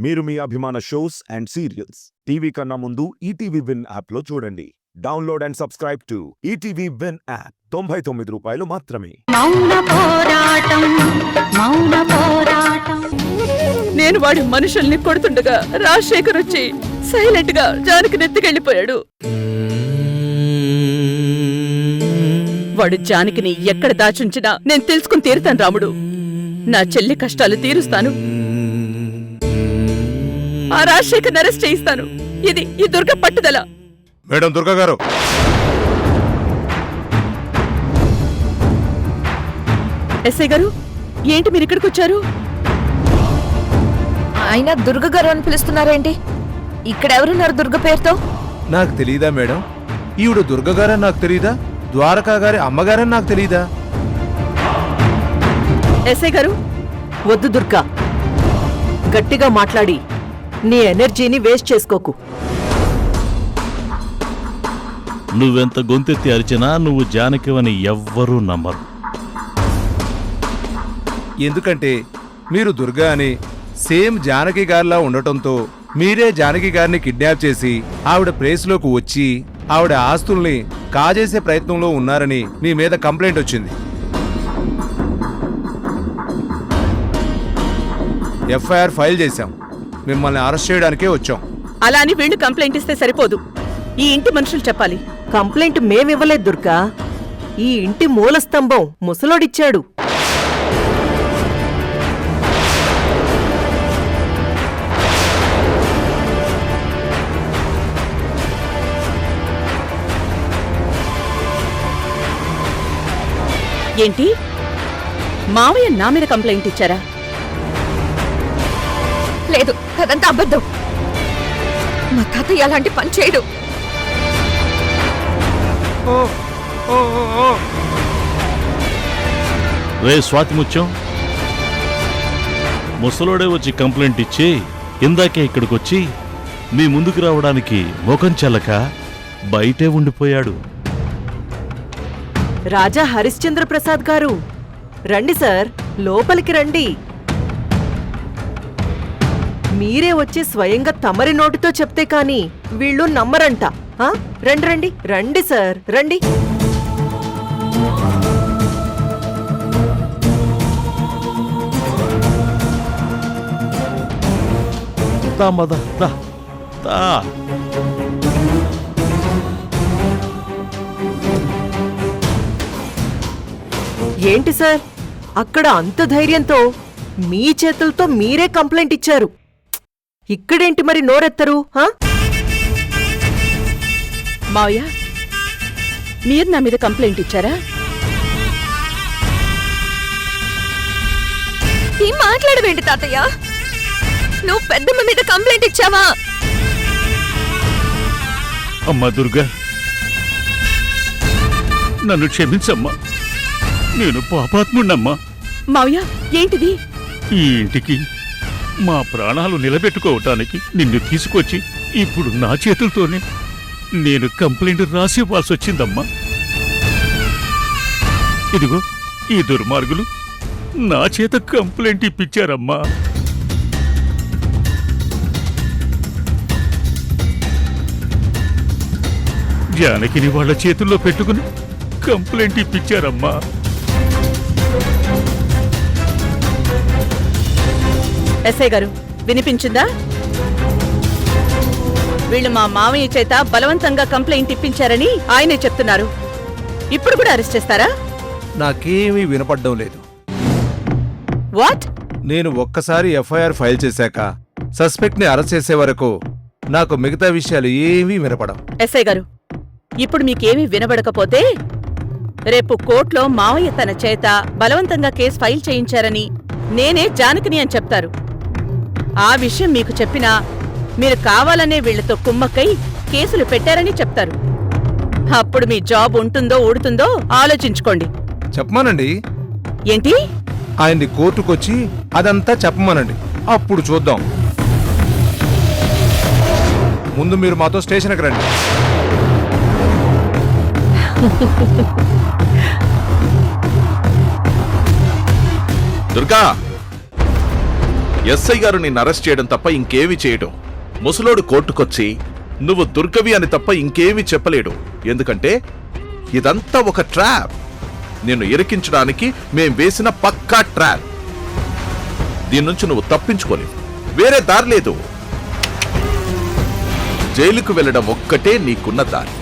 మీరు మీ అభిమాన shows and serials TV కన్నా ముందు ఈటీవీ విన్ యాప్లో చూడండి. Download and subscribe to ETV win app. 99 రూపాయలు మాత్రమే. నేను వాడి మనుషుల్ని కొడుతుండగా రాజశేఖర్ వచ్చి సైలెంట్ గా జానకి నెత్తికెళ్ళిపోయాడు. వాడు జానకిని ఎక్కడ దాచుంచినా నేను తెలుసుకుని తీరుతాను రాముడు. నా చెల్లి కష్టాలు తీరుస్తాను. ఆ రాజశేఖర్ అరెస్ట్ చేయిస్తాను. ఇది ఈ దుర్గ పట్టుదల. మేడం దుర్గా గారు, ఎస్ఐ గారు, ఏంటి మీరు ఇక్కడికి వచ్చారు? ఆయన దుర్గ గారు అని పిలుస్తున్నారేంటి? ఇక్కడ ఎవరున్నారు దుర్గ పేరుతో? నాకు తెలీదా మేడం? ఈవిడ దుర్గ గారని నాకు తెలీదా? ద్వారకా గారి అమ్మగారని నాకు తెలీదా? ఎస్ఐ గారు, వద్దు దుర్గా, గట్టిగా మాట్లాడి నీ ఎనర్జీని వేస్ట్ చేసుకోకు. నువ్వెంత గొంతెత్తి అరిచినా నువ్వు జానకివని ఎవ్వరూ నమ్మరు. ఎందుకంటే మీరు దుర్గా అని సేమ్ జానకి గారిలా ఉండటంతో మీరే జానకి గారిని కిడ్నాప్ చేసి ఆవిడ ప్లేస్లోకి వచ్చి ఆవిడ ఆస్తుల్ని కాజేసే ప్రయత్నంలో ఉన్నారని మీ మీద కంప్లైంట్ వచ్చింది. ఎఫ్ఐఆర్ ఫైల్ చేశాం. మిమ్మల్ని అరెస్ట్ చేయడానికే వచ్చాం. అలా అని వీళ్ళు కంప్లైంట్ ఇస్తే సరిపోదు. ఈ ఇంటి మనుషులు చెప్పాలి. కంప్లైంట్ మేమివ్వలేదు దుర్గా, ఈ ఇంటి మూల స్తంభం ముసలోడిచ్చాడు. ఏంటి, మావయ్య నా మీద కంప్లైంట్ ఇచ్చారా? లేదు, అదంతా అబద్ధం. మా తాతయ్య అలాంటి పని చేయడు. రే స్వాతిముత్యం, ముసలోడే వచ్చి కంప్లైంట్ ఇచ్చి ఇందాకే ఇక్కడికొచ్చి మీ ముందుకు రావడానికి ముఖం చెల్లక బయటే ఉండిపోయాడు. రాజా హరిశ్చంద్ర ప్రసాద్ గారు, రండి సార్, లోపలికి రండి. మీరే వచ్చి స్వయంగా తమరి నోటితో చెప్తే కాని వీళ్ళు నమ్మరంట. రండి రండి రండి సార్, రండి. ఏంటి సార్, అక్కడ అంత ధైర్యంతో మీ చేతులతో మీరే కంప్లైంట్ ఇచ్చారు. ఇక్కడేంటి మరి నోరెత్తరు? మావయ్య, మీరు నా మీద కంప్లైంట్ ఇచ్చారా? ఏం మాట్లాడవేంటి తాతయ్య? నువ్వు పెద్దమ్మ మీద కంప్లైంట్ ఇచ్చావా? అమ్మా దుర్గా, నన్ను క్షమించమ్మా. నేను పాపాత్ముణ్ణమ్మా. మావయ్య, ఏంటిది? ఈ ఇంటికి మా ప్రాణాలు నిలబెట్టుకోవటానికి నిన్ను తీసుకొచ్చి ఇప్పుడు నా చేతులతోనే నేను కంప్లైంట్ రాసివ్వాల్సి వచ్చిందమ్మా. ఇదిగో ఈ దుర్మార్గులు నా చేత కంప్లైంట్ ఇప్పించారమ్మా. జానకిని వాళ్ళ చేతుల్లో పెట్టుకుని కంప్లైంట్ ఇప్పించారమ్మా. ఎస్ఐ గారు, వినిపించిందా? వీళ్ళు మా మామయ్య చేత బలవంతంగా కంప్లైంట్ ఇప్పించారని ఆయనే చెప్తున్నారు. ఇప్పుడు కూడా అరెస్ట్ చేస్తారా? నాకేమీ వినపడ్డం లేదు. వాట్? నేను ఒక్కసారి ఎఫ్ఐఆర్ ఫైల్ చేశాక సస్పెక్ట్ ని అరెస్ట్ చేసే వరకు నాకు మిగతా విషయాలు ఏమీ వినపడం. ఎస్ఐ గారు, ఇప్పుడు మీకేమీ వినబడకపోతే రేపు కోర్టులో మావయ్య తన చేత బలవంతంగా కేసు ఫైల్ చేయించారని నేనే జానకిని అని చెప్తారు. ఆ విషయం మీకు చెప్పినా మీరు కావాలనే వీళ్లతో కుమ్మక్కై కేసులు పెట్టారని చెప్తారు. అప్పుడు మీ జాబ్ ఉంటుందో ఊడుతుందో ఆలోచించుకోండి. చెప్పమానండి. ఏంటి? ఆయన్ని కోర్టుకొచ్చి అదంతా చెప్పమానండి, అప్పుడు చూద్దాం. ముందు మీరు మాతో స్టేషన్కి రండి. దుర్గా, ఎస్ఐ గారు నిన్ను అరెస్ట్ చేయడం తప్ప ఇంకేమీ చేయడం. ముసలోడు కోర్టుకొచ్చి నువ్వు దుర్గవి అని తప్ప ఇంకేమీ చెప్పలేడు. ఎందుకంటే ఇదంతా ఒక ట్రాప్. నిన్ను ఇరికించడానికి మేం వేసిన పక్కా ట్రాప్. దీని నుంచి నువ్వు తప్పించుకోలేవు. వేరే దారి లేదు. జైలుకు వెళ్ళడం ఒక్కటే నీకున్న దారి.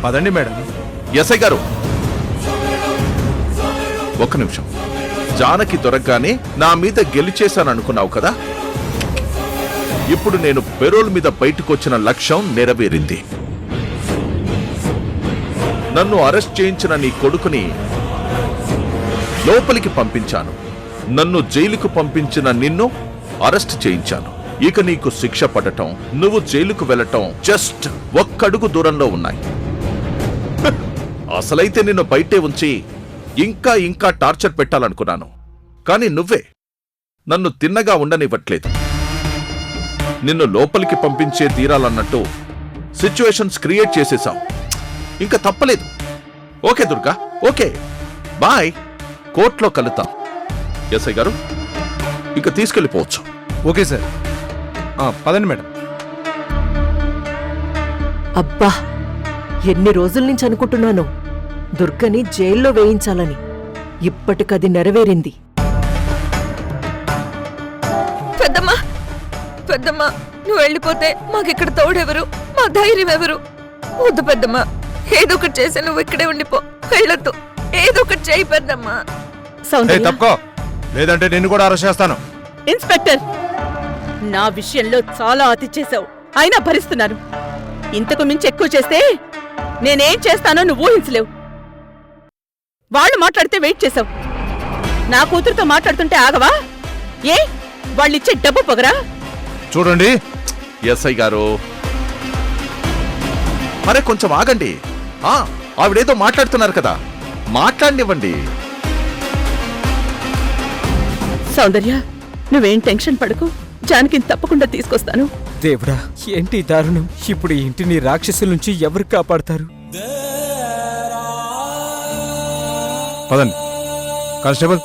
పదండి మేడం. ఎస్ఐ గారు ఒక్క నిమిషం. జానకి దొరకగానే నా మీద గెలిచేశాననుకున్నావు కదా? ఇప్పుడు నేను పెరోల్ మీద బయటకొచ్చిన లక్ష్యం నెరవేరింది. నన్ను అరెస్ట్ చేయించిన నీ కొడుకుని లోపలికి పంపించాను. నన్ను జైలుకు పంపించిన నిన్ను అరెస్ట్ చేయించాను. ఇక నీకు శిక్ష పడటం, నువ్వు జైలుకు వెళ్ళటం జస్ట్ ఒక్కడుగు దూరంలో ఉన్నాయి. అసలైతే నిన్ను బయటే ఉంచి ఇంకా ఇంకా టార్చర్ పెట్టాలనుకున్నాను. కానీ నువ్వే నన్ను తిన్నగా ఉండనివ్వట్లేదు. నిన్ను లోపలికి పంపించే తీరాలన్నట్టు సిచ్యువేషన్స్ క్రియేట్ చేసేశావు. ఇంకా తప్పలేదు. Okay Durga, okay, bye. కోర్టులో కలుద్దాం. ఎస్ఐ గారు ఇక తీసుకెళ్ళిపోవచ్చు. Okay sir. పదండి మేడం. అబ్బా, ఎన్ని రోజుల నుంచి అనుకుంటున్నాను దుర్గని జైల్లో వేయించాలని. ఇప్పటికది నెరవేరింది. పెద్దమ్మా, పెద్దమ్మా, నువ్వు వెళ్ళిపోతే మాకిక్కడ తోడెవరు? మా ధైర్యం ఎవరు? వద్దు పెద్దమ్మా, ఏదో ఒకటి చేసి నువ్వు ఇక్కడే ఉండిపో. వెళ్ళొద్దు, ఏదో ఒకటి చేయి పెద్దమ్మా. సౌందర్య, తప్పుకో, లేదంటే నిన్ను కూడా అరెస్ట్ చేస్తాను. ఇన్స్పెక్టర్, నా విషయంలో చాలా అతి చేశావు. అయినా భరిస్తున్నాను. ఇంతకు మించి ఎక్కువ చేస్తే నేనేం చేస్తానో నువ్వు ఊహించలేవు. వాళ్ళు మాట్లాడితే వెయిట్ చేశావు. నా కూతురుతో మాట్లాడుతుంటే ఆగవా? ఏ వాళ్ళిచ్చే డబ్బు పొగరా? చూడండి ఎస్ఐ గారు, మరే కొంచెం ఆగండి. ఆవిడేదో మాట్లాడుతున్నారు కదా, మాట్లాడినివ్వండి. సౌందర్య, నువ్వేం టెన్షన్ పడకు. జానకిని తప్పకుండా తీసుకొస్తాను. దేవుడా, ఏంటి దారుణం! ఇప్పుడు ఈ ఇంటిని రాక్షసుల నుంచి ఎవరు కాపాడతారు? పదండి. కానిస్టేబుల్.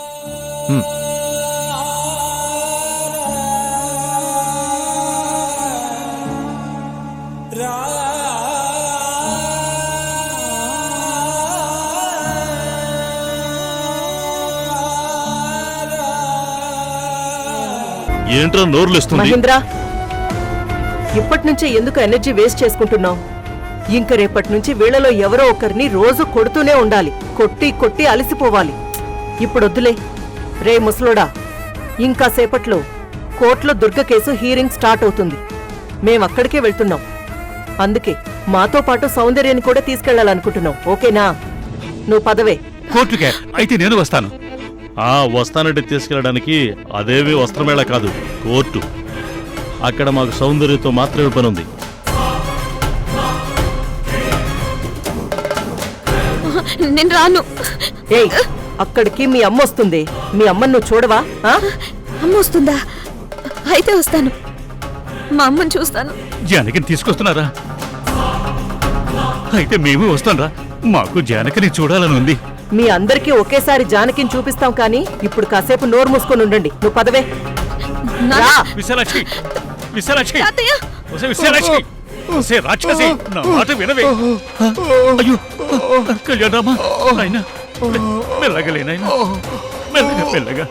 ఏంట్రా నోర్లేస్తుంది? మహేంద్ర, ఇప్పటి నుంచే ఎందుకు ఎనర్జీ వేస్ట్ చేసుకుంటున్నావు? ఇంక రేపటి నుంచి వీళ్ళలో ఎవరో ఒకరిని రోజు కొడుతూనే ఉండాలి. కొట్టి కొట్టి అలసిపోవాలి. ఇప్పుడొద్దులే. రే ముసలోడా, ఇంకా సేపట్లో కోర్టులో దుర్గ కేసు హీరింగ్ స్టార్ట్ అవుతుంది. మేమక్కడికే వెళ్తున్నాం. అందుకే మాతో పాటు సౌందర్యాన్ని కూడా తీసుకెళ్లాలనుకుంటున్నాం. ఓకేనా? నువ్వు పదవే. కోర్టుకే అయితే నేను వస్తాను. వస్తానంటే తీసుకెళ్ళడానికి అదేవి వస్త్రమేళ కాదు, కోర్టు. అక్కడ మాకు సౌందర్యతో మాత్రమే పని ఉంది. నేను రాను. ఏయ్, అక్కడికి మీ అమ్మ వస్తుంది. మీ అమ్మను నువ్వు చూడవా? అమ్మ వస్తుందా? అయితే వస్తాను. మా అమ్మని చూస్తాను. జానకిని తీసుకొస్తున్నారా? అయితే మేము వస్తాంరా. మాకు జానకిని చూడాలని ఉంది. మీ అందరికీ ఒకేసారి జానకిని చూపిస్తాం. కానీ ఇప్పుడు కాసేపు నోరు మూసుకొని ఉండండి. నువ్వు పదవే. రా. విశాలాక్షి, విశాలాక్షి, తాతయ్య, ఒసే విశాలాక్షి, ఒసే రాక్షసి, నా మాట వినవే. అయ్యో కళ్యాణరామా, నాయనా, మెల్లగలే నాయనా, మెల్లగా మెల్లగా.